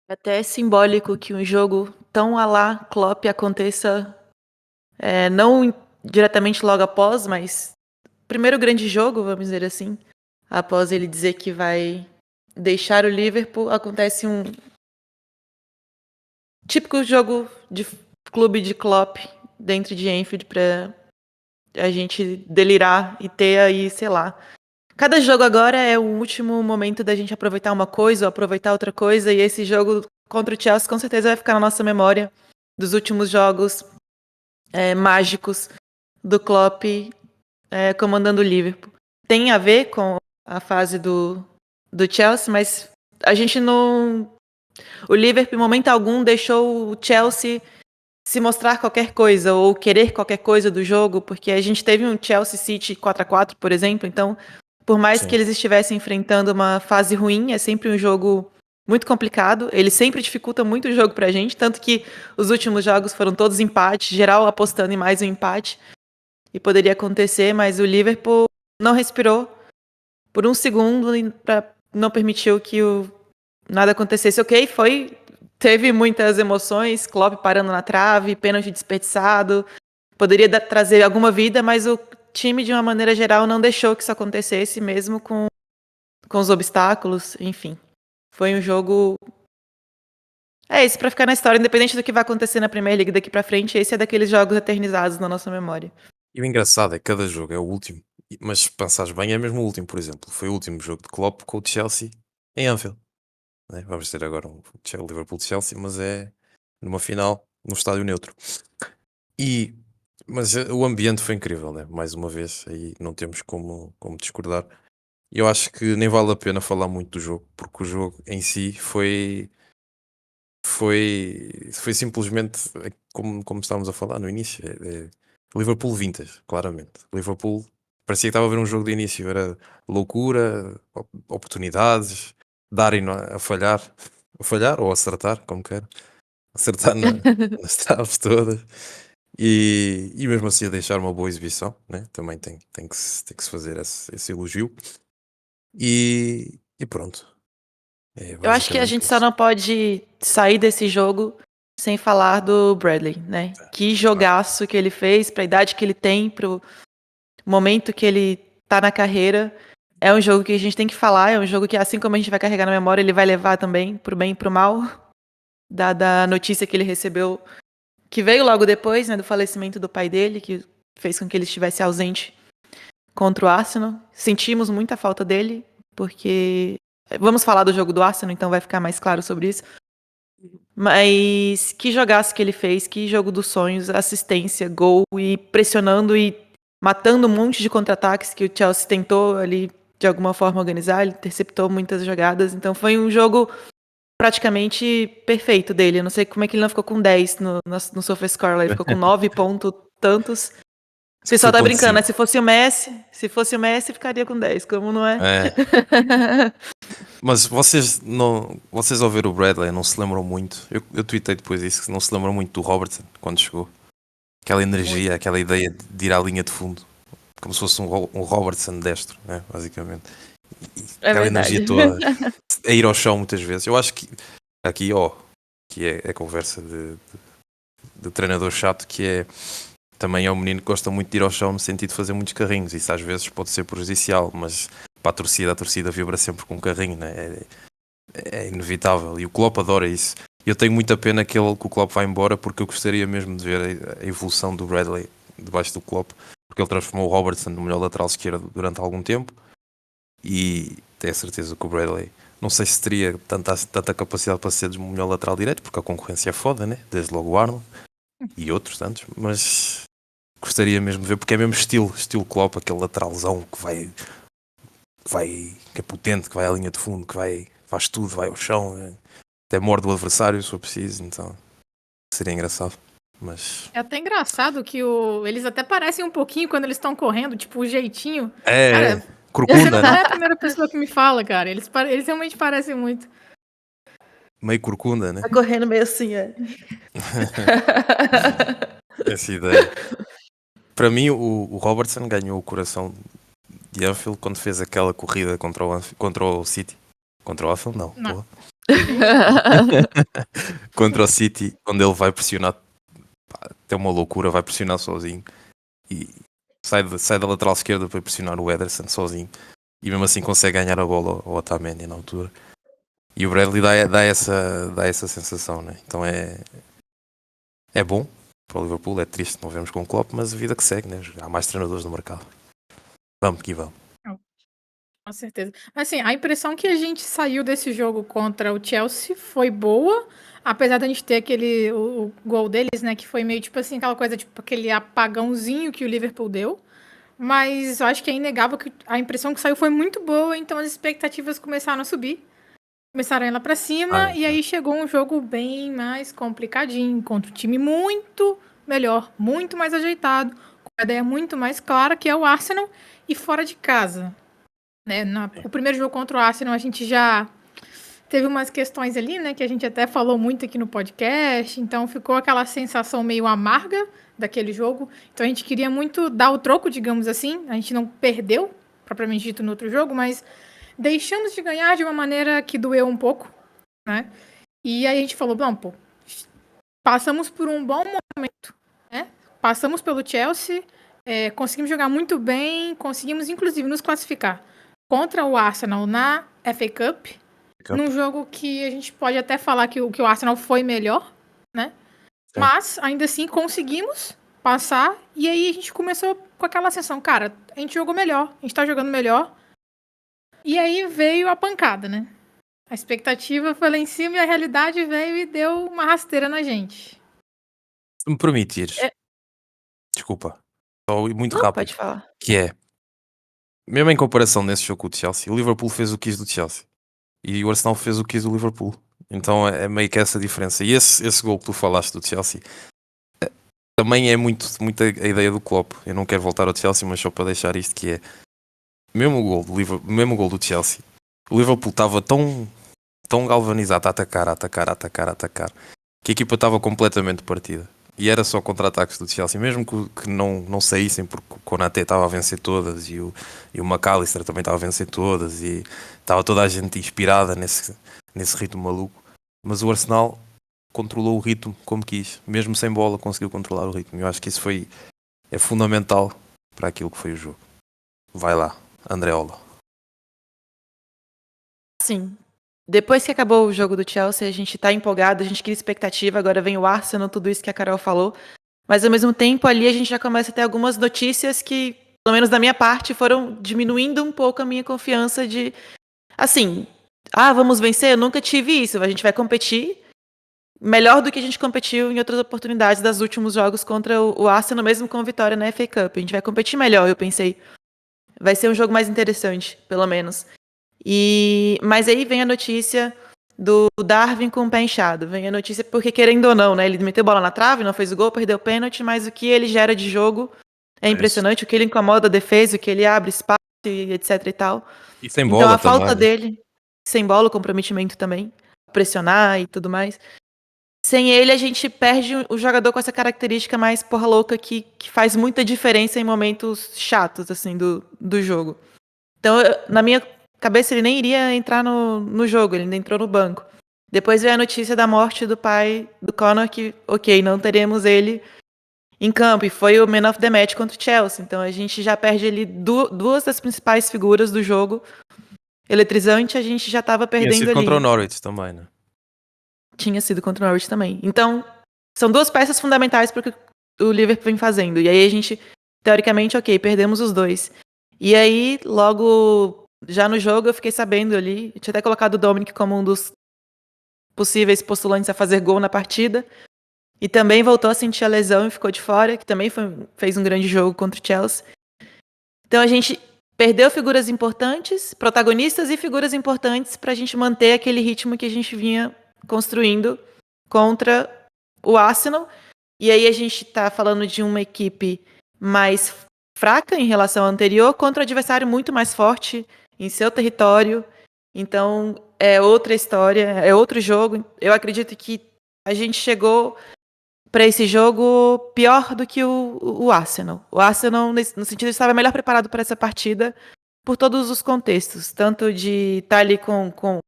Até é simbólico que um jogo tão à la Klopp aconteça, não diretamente logo após, mas primeiro grande jogo, vamos dizer assim, após ele dizer que vai deixar o Liverpool, acontece um típico jogo de clube de Klopp dentro de Anfield para a gente delirar e ter aí, sei lá. Cada jogo agora é o último momento da gente aproveitar uma coisa ou aproveitar outra coisa, e esse jogo contra o Chelsea com certeza vai ficar na nossa memória dos últimos jogos mágicos do Klopp comandando o Liverpool. Tem a ver com a fase do Chelsea, mas a gente não. O Liverpool, em momento algum, deixou o Chelsea se mostrar qualquer coisa ou querer qualquer coisa do jogo, porque a gente teve um Chelsea City 4-4, por exemplo, então, por mais que Sim, eles estivessem enfrentando uma fase ruim, é sempre um jogo muito complicado, ele sempre dificulta muito o jogo pra gente, tanto que os últimos jogos foram todos empates, geral apostando em mais um empate, e poderia acontecer, mas o Liverpool não respirou por um segundo não permitiu que nada acontecesse. Ok, teve muitas emoções, Klopp parando na trave, pênalti desperdiçado, poderia trazer alguma vida, mas o time, de uma maneira geral, não deixou que isso acontecesse, mesmo com os obstáculos, enfim. Foi um jogo. É isso, pra ficar na história, independente do que vai acontecer na Premier League daqui pra frente, esse é daqueles jogos eternizados na nossa memória. e o engraçado é que cada jogo é o último, mas se pensares bem, é mesmo o último, por exemplo. Foi o último jogo de Klopp com o Chelsea em Anfield, né? Vamos ter agora um Liverpool-Chelsea, mas é numa final, no estádio neutro. E, mas o ambiente foi incrível, né? Mais uma vez, aí não temos como discordar. E eu acho que nem vale a pena falar muito do jogo, porque o jogo em si foi simplesmente como estávamos a falar no início. Liverpool vintage, claramente. Liverpool parecia que estava a ver um jogo de início, era loucura, oportunidades, darem a falhar ou acertar, como quer, acertar nas traves todas. E mesmo assim a deixar uma boa exibição, né? Também tem que se fazer esse elogio. E pronto, é Eu acho que a basicamente gente só isso. não pode sair desse jogo sem falar do Bradley, né? Que Claro. jogaço que ele fez, pra idade que ele tem, pro momento que ele tá na carreira. É um jogo que a gente tem que falar, é um jogo que, assim como a gente vai carregar na memória, ele vai levar também, pro bem e pro mal, dada a notícia que ele recebeu, que veio logo depois, né, do falecimento do pai dele, que fez com que ele estivesse ausente contra o Arsenal. Sentimos muita falta dele, porque vamos falar do jogo do Arsenal, então vai ficar mais claro sobre isso. Mas que jogaço que ele fez, que jogo dos sonhos, assistência, gol e pressionando e matando um monte de contra-ataques que o Chelsea tentou ali de alguma forma organizar, ele interceptou muitas jogadas, então foi um jogo praticamente perfeito dele. Eu não sei como é que ele não ficou com 10 no SofaScore, ele ficou com 9 pontos tantos. O Isso pessoal foi tá ponto brincando, né? 5. Se fosse o Messi, ficaria com 10, como não é? É, mas vocês ao ver o Bradley não se lembram muito. Eu tuitei depois isso, que não se lembram muito do Robertson quando chegou. Aquela energia, Muito. aquela ideia de ir à linha de fundo, como se fosse um Robertson destro, né, basicamente. É Aquela energia verdade. toda, a ir ao chão muitas vezes. Eu acho que aqui, que é a conversa de treinador chato, que é também é um menino que gosta muito de ir ao chão no sentido de fazer muitos carrinhos. Isso às vezes pode ser prejudicial, mas para a torcida vibra sempre com um carrinho, né? É inevitável. E o Klopp adora isso. Eu tenho muita pena que o Klopp vá embora, porque eu gostaria mesmo de ver a evolução do Bradley debaixo do Klopp, porque ele transformou o Robertson no melhor lateral esquerdo durante algum tempo e tenho a certeza que o Bradley não sei se teria tanta capacidade para ser o melhor lateral direito, porque a concorrência é foda, né? Desde logo o Arnold e outros tantos, mas gostaria mesmo de ver, porque é mesmo estilo Klopp, aquele lateralzão que é potente, que vai à linha de fundo, faz tudo, vai ao chão, até morde o adversário se for preciso, então seria engraçado. Mas É até engraçado que eles até parecem um pouquinho quando eles estão correndo, tipo, o jeitinho. é Cara, você corcunda, não né? é a primeira pessoa que me fala, cara. Eles realmente parecem muito. Meio corcunda, né? Tá correndo meio assim, é. Essa ideia. Para mim, o Robertson ganhou o coração de Anfield quando fez aquela corrida contra o City. Contra o Anfield, não. Não. Pô. Contra o City, onde ele vai pressionar, pá, até uma loucura, vai pressionar sozinho e sai da lateral esquerda para pressionar o Ederson sozinho e mesmo assim consegue ganhar a bola ao Otamendi na altura. E o Bradley dá essa sensação, né? Então é bom para o Liverpool, é triste não vemos com o Klopp, mas a vida que segue, né? Há mais treinadores no mercado. Vamos que vamos. Com certeza. Mas assim, a impressão que a gente saiu desse jogo contra o Chelsea foi boa, apesar da gente ter o gol deles, né, que foi meio tipo assim, aquela coisa, tipo aquele apagãozinho que o Liverpool deu. Mas eu acho que é inegável que a impressão que saiu foi muito boa, então as expectativas começaram a subir, começaram a ir lá pra cima, e aí chegou um jogo bem mais complicadinho, contra um time muito melhor, muito mais ajeitado, com uma ideia muito mais clara, que é o Arsenal, e fora de casa. Né? O primeiro jogo contra o Arsenal, a gente já teve umas questões ali, né, que a gente até falou muito aqui no podcast, então ficou aquela sensação meio amarga daquele jogo. Então a gente queria muito dar o troco, digamos assim. A gente não perdeu, propriamente dito, no outro jogo, mas deixamos de ganhar de uma maneira que doeu um pouco, né? E aí a gente falou, bom, pô, passamos por um bom momento, né? Passamos pelo Chelsea, conseguimos jogar muito bem, conseguimos inclusive nos classificar contra o Arsenal na FA Cup, num jogo que a gente pode até falar que o Arsenal foi melhor, né? Sim. Mas, ainda assim, conseguimos passar, e aí a gente começou com aquela sensação, cara, a gente jogou melhor, a gente tá jogando melhor, e aí veio a pancada, né? A expectativa foi lá em cima e a realidade veio e deu uma rasteira na gente. Se me permitires, desculpa, só muito Não, rápido, pode falar. que é, mesmo em comparação nesse jogo com o Chelsea, o Liverpool fez o que quis do Chelsea e o Arsenal fez o que quis do Liverpool. Então é meio que essa diferença. E esse gol que tu falaste do Chelsea também é muito a ideia do Klopp. Eu não quero voltar ao Chelsea, mas só para deixar isto que é mesmo o gol do Chelsea. O Liverpool estava tão galvanizado a atacar, que a equipa estava completamente partida. E era só contra-ataques do Chelsea, mesmo que não saíssem, porque o Konaté estava a vencer todas e o McAllister também estava a vencer todas e estava toda a gente inspirada nesse ritmo maluco. Mas o Arsenal controlou o ritmo como quis, mesmo sem bola conseguiu controlar o ritmo. Eu acho que isso é fundamental para aquilo que foi o jogo. Vai lá, Andreola. Sim. Depois que acabou o jogo do Chelsea, a gente tá empolgado, a gente cria expectativa, agora vem o Arsenal, tudo isso que a Carol falou. Mas ao mesmo tempo ali a gente já começa a ter algumas notícias que, pelo menos da minha parte, foram diminuindo um pouco a minha confiança de, assim, vamos vencer? Eu nunca tive isso, a gente vai competir melhor do que a gente competiu em outras oportunidades dos últimos jogos contra o Arsenal, mesmo com vitória na FA Cup. A gente vai competir melhor, eu pensei. Vai ser um jogo mais interessante, pelo menos. Mas aí vem a notícia do Darwin com o pé inchado. Vem a notícia porque, querendo ou não, né? Ele meteu bola na trave, não fez o gol, perdeu o pênalti, mas o que ele gera de jogo é impressionante. O que ele incomoda a defesa, o que ele abre espaço e etc e tal. E sem Então bola a falta também. dele, sem bola, o comprometimento também, pressionar e tudo mais. Sem ele, a gente perde o jogador com essa característica mais porra louca que faz muita diferença em momentos chatos, assim, do jogo. Então, na minha cabeça, ele nem iria entrar no jogo, ele ainda entrou no banco. Depois veio a notícia da morte do pai do Conor, que, ok, não teremos ele em campo. E foi o Man of the Match contra o Chelsea. Então, a gente já perde ali duas das principais figuras do jogo. Eletrizante, a gente já estava Tinha perdendo sido ali. contra o Norwich também, né? Tinha sido contra o Norwich também. Então, são duas peças fundamentais para o que o Liverpool vem fazendo. E aí a gente, teoricamente, ok, perdemos os dois. E aí, logo já no jogo, eu fiquei sabendo ali, eu tinha até colocado o Dominic como um dos possíveis postulantes a fazer gol na partida. E também voltou a sentir a lesão e ficou de fora, que também fez um grande jogo contra o Chelsea. Então a gente perdeu figuras importantes, protagonistas e figuras importantes para a gente manter aquele ritmo que a gente vinha construindo contra o Arsenal. E aí a gente está falando de uma equipe mais fraca em relação ao anterior contra um adversário muito mais forte em seu território. Então é outra história, é outro jogo. Eu acredito que a gente chegou para esse jogo pior do que o Arsenal. O Arsenal, no sentido, estava melhor preparado para essa partida por todos os contextos, tanto de estar ali com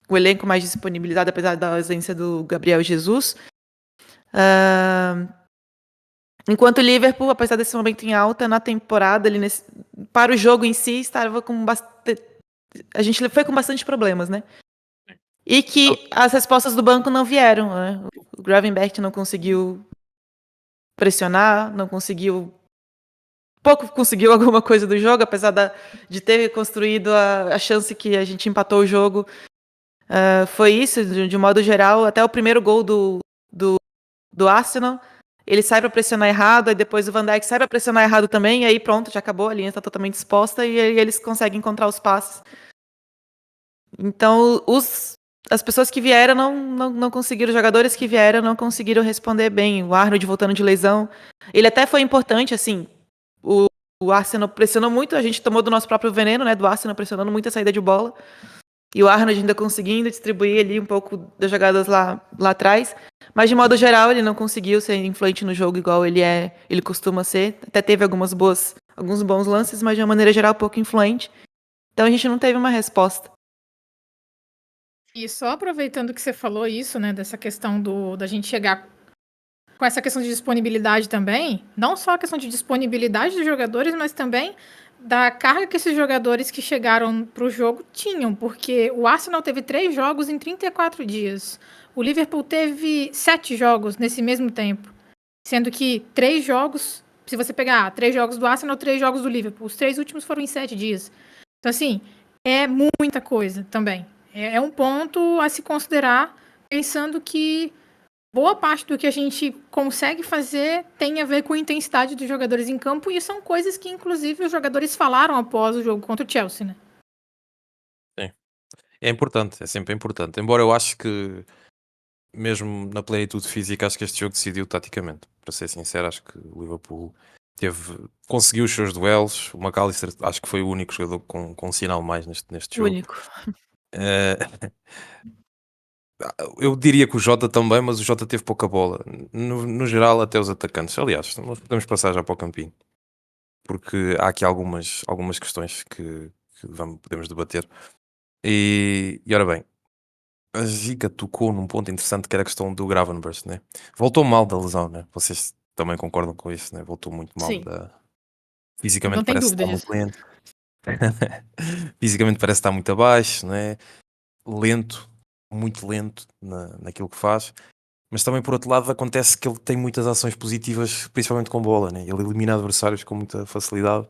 o elenco mais disponibilizado, apesar da ausência do Gabriel Jesus. Ah, enquanto o Liverpool, apesar desse momento em alta na temporada, para o jogo em si, estava com bastante. A gente foi com bastante problemas, né? E que as respostas do banco não vieram, né? O Gravenberch não conseguiu pressionar, não conseguiu. Pouco conseguiu alguma coisa do jogo, apesar de ter construído a chance que a gente empatou o jogo. Foi isso, de modo geral, até o primeiro gol do Arsenal. Ele sai para pressionar errado, aí depois o Van Dijk sai para pressionar errado também, e aí pronto, já acabou, a linha está totalmente exposta, e aí eles conseguem encontrar os passes. Então, as pessoas que vieram não conseguiram, os jogadores que vieram não conseguiram responder bem. O Arnold voltando de lesão, ele até foi importante, assim, o Arsenal pressionou muito, a gente tomou do nosso próprio veneno, né, do Arsenal pressionando muito a saída de bola, e o Arnold ainda conseguindo distribuir ali um pouco das jogadas lá atrás, mas de modo geral ele não conseguiu ser influente no jogo igual ele costuma ser, até teve alguns bons lances, mas de uma maneira geral pouco influente, então a gente não teve uma resposta. E só aproveitando que você falou isso, né, dessa questão da gente chegar com essa questão de disponibilidade também, não só a questão de disponibilidade dos jogadores, mas também da carga que esses jogadores que chegaram para o jogo tinham, porque o Arsenal teve 3 jogos em 34 dias, o Liverpool teve 7 jogos nesse mesmo tempo, sendo que 3 jogos, se você pegar 3 jogos do Arsenal, 3 jogos do Liverpool, os 3 últimos foram em 7 dias. Então, assim, é muita coisa também. É um ponto a se considerar, pensando que boa parte do que a gente consegue fazer tem a ver com a intensidade dos jogadores em campo, e são coisas que, inclusive, os jogadores falaram após o jogo contra o Chelsea, né? Sim. É importante, é sempre importante. Embora eu acho que, mesmo na plenitude física, acho que este jogo decidiu taticamente. Para ser sincero, acho que o Liverpool conseguiu os seus duelos. O McAllister acho que foi o único jogador com um sinal mais neste jogo. Único. Eh, eu diria que o Jota também, mas o Jota teve pouca bola. No geral, até os atacantes. Aliás, nós podemos passar já para o campinho, porque há aqui algumas questões que podemos debater. E ora bem, a Giga tocou num ponto interessante, que era a questão do Gravenberch, né? Voltou mal da lesão, né? Vocês também concordam com isso, né? Voltou muito mal Sim. Fisicamente Não tem parece dúvida estar muito disso. lento. Fisicamente parece estar muito abaixo, né? Lento, muito lento naquilo que faz. Mas também, por outro lado, acontece que ele tem muitas ações positivas, principalmente com bola, né? Ele elimina adversários com muita facilidade,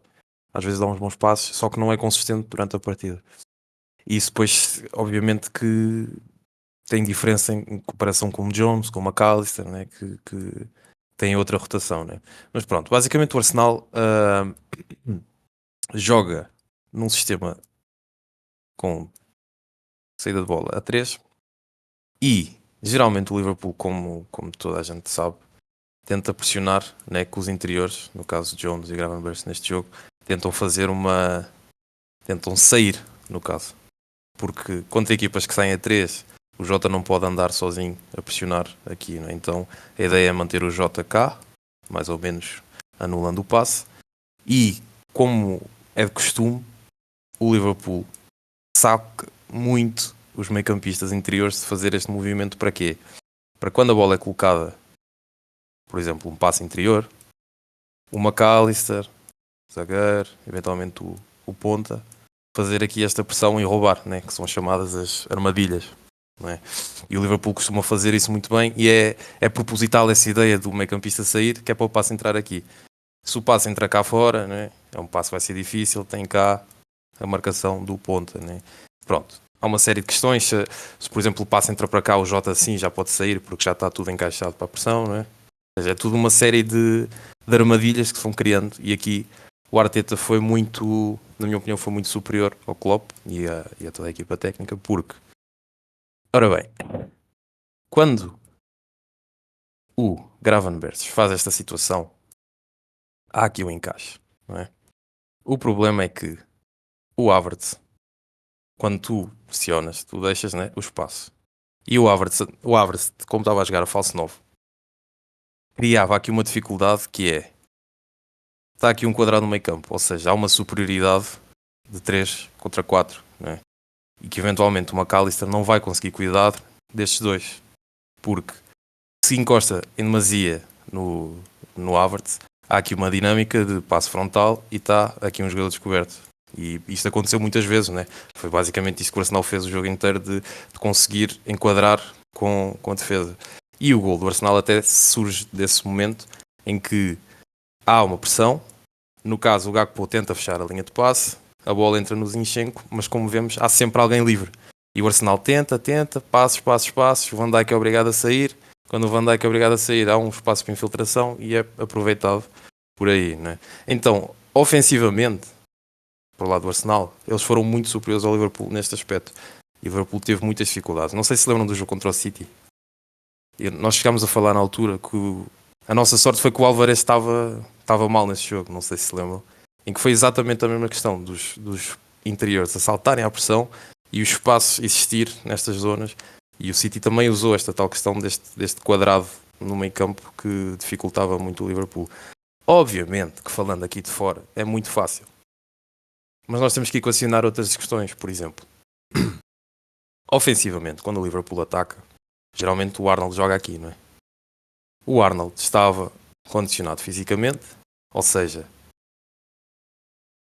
às vezes dá uns bons passos, só que não é consistente durante a partida. E isso depois, obviamente, que tem diferença em comparação com o Jones, com o McAllister, né? que tem outra rotação, né? Mas pronto, basicamente o Arsenal joga num sistema com saída de bola a 3 e geralmente o Liverpool, como toda a gente sabe, tenta pressionar, né, com os interiores, no caso de Jones e Gravenberch neste jogo, tentam sair, no caso, porque contra equipas que saem a 3, o Jota não pode andar sozinho a pressionar aqui, né? Então a ideia é manter o Jota cá, mais ou menos anulando o passe, e como é de costume, o Liverpool saca muito os meio-campistas interiores de fazer este movimento. Para quê? Para quando a bola é colocada, por exemplo, um passe interior, o McAllister, o zagueiro, eventualmente o ponta, fazer aqui esta pressão e roubar, né? Que são chamadas as armadilhas. Né? E o Liverpool costuma fazer isso muito bem, e é proposital essa ideia do meio-campista sair, que é para o passe entrar aqui. Se o passe entrar cá fora, né? É um passe que vai ser difícil, tem cá a marcação do ponta. Né? Pronto. Há uma série de questões. Se, por exemplo, o passe entra para cá, o Jota sim já pode sair, porque já está tudo encaixado para a pressão. Né? Ou seja, é tudo uma série de armadilhas que se vão criando, e aqui o Arteta foi muito, na minha opinião, foi muito superior ao Klopp e a toda a equipa técnica, porque, ora bem, quando o Gravenberch faz esta situação, há aqui um encaixe, não é? O problema é que o Havertz, quando tu pressionas, tu deixas, né, o espaço. E o Havertz, como estava a jogar a falso 9, criava aqui uma dificuldade, que é, está aqui um quadrado no meio campo, ou seja, há uma superioridade de 3 contra 4, né? e que eventualmente o McAllister não vai conseguir cuidar destes dois, porque se encosta em demasia no Havertz, há aqui uma dinâmica de passo frontal e está aqui um jogador descoberto. E isto aconteceu muitas vezes, né? Foi basicamente isso que o Arsenal fez o jogo inteiro de conseguir enquadrar com a defesa. E o gol do Arsenal até surge desse momento em que há uma pressão. No caso, o Gakpo tenta fechar a linha de passe, a bola entra no Zinchenko, mas como vemos, há sempre alguém livre. E o Arsenal tenta, passos, o Van Dijk é obrigado a sair. Quando o Van Dijk é obrigado a sair, há um espaço para infiltração e é aproveitado por aí, né? Então, ofensivamente, para o lado do Arsenal, eles foram muito superiores ao Liverpool neste aspecto. E o Liverpool teve muitas dificuldades. Não sei se lembram do jogo contra o City. Nós chegámos a falar na altura que a nossa sorte foi que o Alvarez estava mal nesse jogo, não sei se lembram. Em que foi exatamente a mesma questão dos interiores a saltarem à pressão e o espaço existir nestas zonas. E o City também usou esta tal questão deste quadrado no meio campo que dificultava muito o Liverpool. Obviamente que falando aqui de fora é muito fácil. Mas nós temos que equacionar outras questões, por exemplo. Ofensivamente, quando o Liverpool ataca, geralmente o Arnold joga aqui, não é? O Arnold estava condicionado fisicamente, ou seja,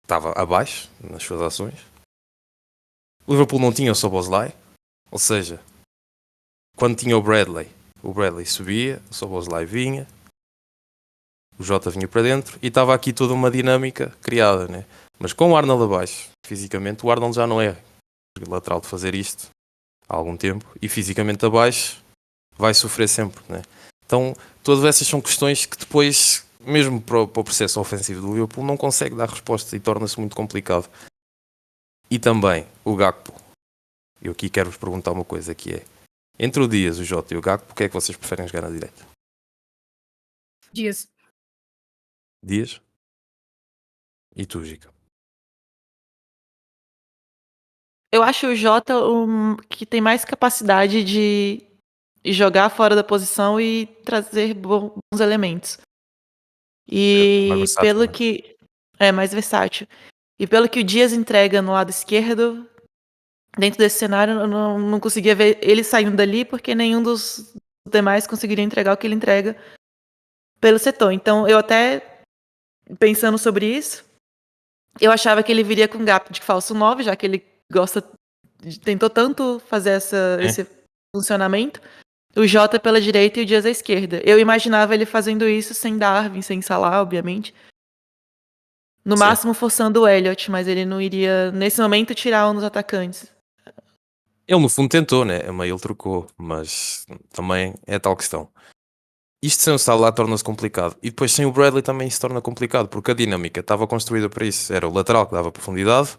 estava abaixo nas suas ações. O Liverpool não tinha o Szoboszlai, ou seja, quando tinha o Bradley subia, o Szoboszlai vinha, o Jota vinha para dentro e estava aqui toda uma dinâmica criada, né? Mas com o Arnold abaixo, fisicamente, o Arnold já não é lateral de fazer isto há algum tempo e fisicamente abaixo vai sofrer sempre, né? Então, todas essas são questões que depois, mesmo para o processo ofensivo do Liverpool, não consegue dar resposta e torna-se muito complicado. E também o Gakpo. Eu aqui quero-vos perguntar uma coisa que é, entre o Dias, o Jota e o Gakpo, o que é que vocês preferem jogar na direita? Dias. Dias? E tu, Gica? Eu acho o Jota que tem mais capacidade de jogar fora da posição e trazer bons elementos. Mais E versátil, pelo né? que é mais versátil. E pelo que o Dias entrega no lado esquerdo, dentro desse cenário, eu não conseguia ver ele saindo dali, porque nenhum dos demais conseguiria entregar o que ele entrega pelo setor. Então, eu até, pensando sobre isso, eu achava que ele viria com gap de falso 9, já que ele tentou tanto fazer esse funcionamento. O Jota pela direita e o Dias à esquerda. Eu imaginava ele fazendo isso sem Darwin, sem Salah, obviamente. No Sim. máximo forçando o Elliott, mas ele não iria, nesse momento, tirar um dos atacantes. Ele no fundo tentou, né? A meio ele trocou, mas também é tal questão. Isto sem o Salah torna-se complicado. E depois sem o Bradley também se torna complicado, porque a dinâmica estava construída para isso. Era o lateral que dava profundidade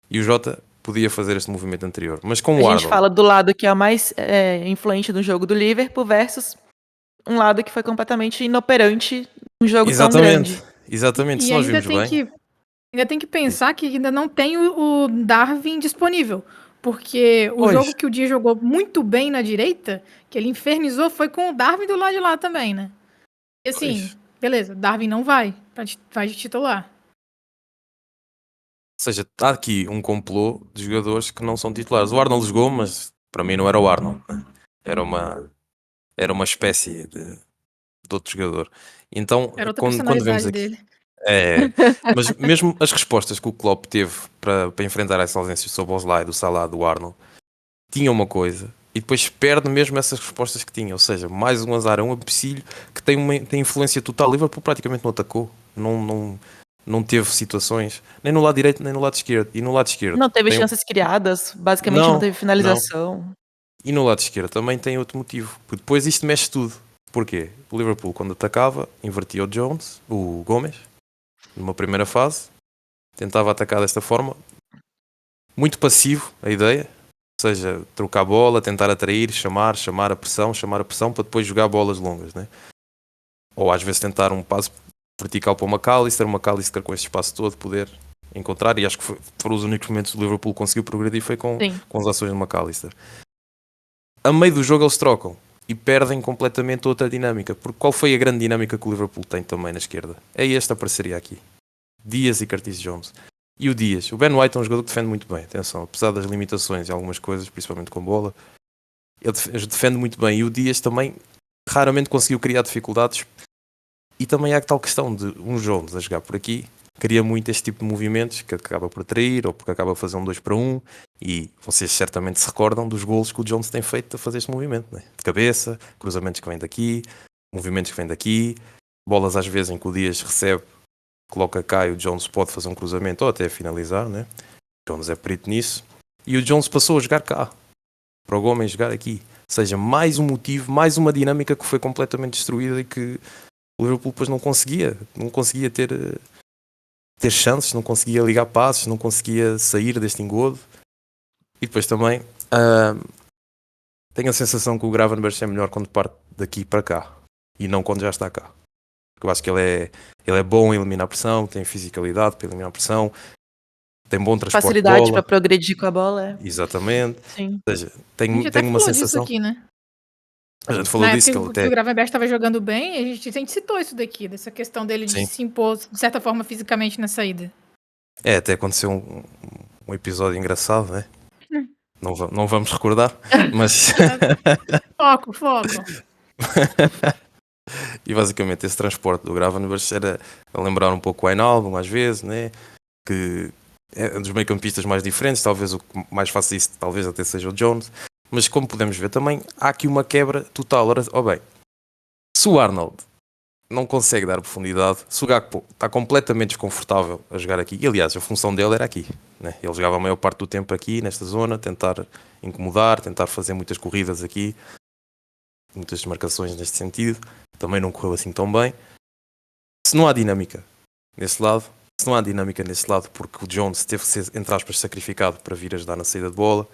e o Jota podia fazer este movimento anterior. Mas com A o gente Arnold... fala do lado que é o mais influente no jogo do Liverpool versus um lado que foi completamente inoperante num jogo tão grande. Exatamente. Se E nós ainda vimos tem bem... que pensar que ainda não tem o Darwin disponível. Porque o Pois. jogo que o Dias jogou muito bem na direita, que ele infernizou, foi com o Darwin do lado de lá também, né? E assim, Pois. beleza, Darwin não vai de titular. Ou seja, há aqui um complô de jogadores que não são titulares. O Arnold jogou, mas para mim não era o Arnold. Era uma espécie de outro jogador. Então, Era outra quando vemos personalidade aqui... dele. Mas mesmo as respostas que o Klopp teve para enfrentar essa ausência do Szoboszlai, do Salah, do Arnold, tinha uma coisa e depois perde mesmo essas respostas que tinha. Ou seja, mais um azar, é um empecilho que tem influência total. O Liverpool praticamente não atacou, não teve situações, nem no lado direito nem no lado esquerdo. E no lado esquerdo Não teve tem... chances criadas, basicamente não Não, teve não. finalização. E no lado esquerdo também tem outro motivo, porque depois isto mexe tudo. Porquê? O Liverpool, quando atacava, invertia o Gomes, numa primeira fase, tentava atacar desta forma, muito passivo a ideia, ou seja, trocar a bola, tentar atrair, chamar a pressão para depois jogar bolas longas, né? Ou às vezes tentar um passo vertical para o McAllister com este espaço todo poder encontrar, e acho que foram os únicos momentos que o Liverpool conseguiu progredir foi com as ações do McAllister. A meio do jogo eles trocam e perdem completamente outra dinâmica, porque qual foi a grande dinâmica que o Liverpool tem também na esquerda? É esta parceria aqui, Dias e Curtis Jones. E o Dias. O Ben White é um jogador que defende muito bem. Atenção, apesar das limitações e algumas coisas, principalmente com bola, ele defende muito bem. E o Dias também raramente conseguiu criar dificuldades. E também há a tal questão de um Jones a jogar por aqui, cria muito este tipo de movimentos que acaba por atrair ou porque acaba a fazer um 2-1. E vocês certamente se recordam dos golos que o Jones tem feito a fazer este movimento, né? De cabeça, cruzamentos que vêm daqui, movimentos que vêm daqui, bolas às vezes em que o Dias recebe, coloca cá e o Jones pode fazer um cruzamento ou até finalizar, né? O Jones é perito nisso. E o Jones passou a jogar cá, para o Gomes jogar aqui. Ou seja, mais um motivo, mais uma dinâmica que foi completamente destruída e que o Liverpool depois não conseguia ter chances, não conseguia ligar passos, não conseguia sair deste engodo. E depois também tenho a sensação que o Gravenberch é melhor quando parte daqui para cá e não quando já está cá. Porque eu acho que ele é bom em eliminar pressão, tem fisicalidade para eliminar pressão, tem bom transporte Facilidade de para bola. progredir com a bola. Exatamente. Sim. Ou seja, A gente até tenho uma falou disso sensação. aqui, né? A gente falou Na disso, que época ele que o até. Gravenberch estava jogando bem, a gente citou isso daqui, dessa questão dele de Sim. se impor, de certa forma, fisicamente na saída. Até aconteceu um episódio engraçado, né? Não vamos recordar, mas. Foco. E basicamente esse transporte do Gravenberch era a lembrar um pouco o Wijnaldum às vezes, né? Que é um dos meio-campistas mais diferentes, talvez o que mais faça isso talvez até seja o Jones, mas como podemos ver também há aqui uma quebra total. Ora, bem, se o Arnold não consegue dar profundidade, se o Gakpo está completamente desconfortável a jogar aqui, e aliás a função dele era aqui, né? Ele jogava a maior parte do tempo aqui nesta zona, tentar incomodar, tentar fazer muitas corridas aqui, muitas marcações neste sentido, também não correu assim tão bem. Se não há dinâmica nesse lado, porque o Jones teve que ser, entre aspas, sacrificado para vir ajudar na saída de bola,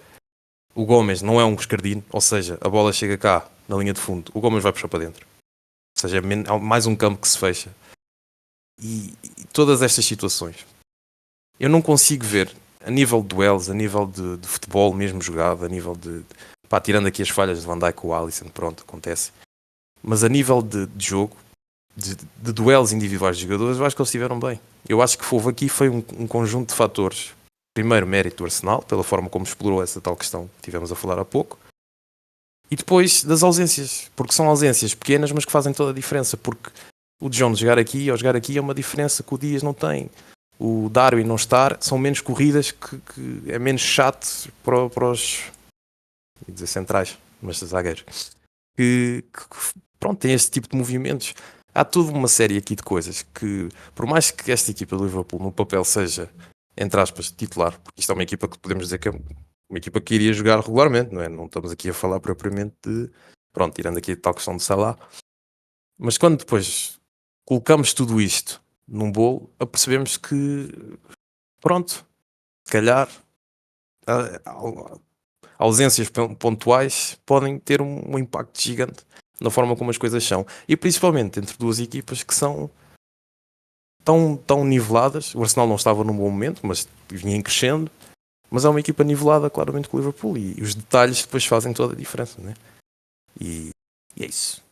o Gomes não é um escardino, ou seja, a bola chega cá na linha de fundo, o Gomes vai puxar para dentro, ou seja, é mais um campo que se fecha. E todas estas situações eu não consigo ver a nível de duelos, a nível de futebol mesmo jogado, a nível de tirando aqui as falhas de Van Dijk com o Alisson, pronto, acontece, mas a nível de jogo, de duelos individuais de jogadores, eu acho que eles estiveram bem. Eu acho que houve aqui foi um conjunto de fatores. Primeiro, mérito do Arsenal, pela forma como explorou essa tal questão que tivemos a falar há pouco. E depois das ausências, porque são ausências pequenas, mas que fazem toda a diferença, porque o Jones jogar aqui ou jogar aqui é uma diferença que o Dias não tem. O Darwin não estar, são menos corridas, que é menos chato para os centrais, mas zagueiros. Que pronto, tem este tipo de movimentos. Há toda uma série aqui de coisas que, por mais que esta equipa do Liverpool no papel seja, entre aspas, titular, porque isto é uma equipa que podemos dizer que é uma equipa que iria jogar regularmente, não é? Não estamos aqui a falar propriamente de, pronto, tirando aqui a tal questão de Salah, mas quando depois colocamos tudo isto num bolo, apercebemos que, pronto, se calhar ausências pontuais podem ter um impacto gigante na forma como as coisas são, e principalmente entre duas equipas que são tão niveladas. O Arsenal não estava num bom momento, mas vinha crescendo, mas é uma equipa nivelada claramente com o Liverpool, e os detalhes depois fazem toda a diferença, né? E é isso.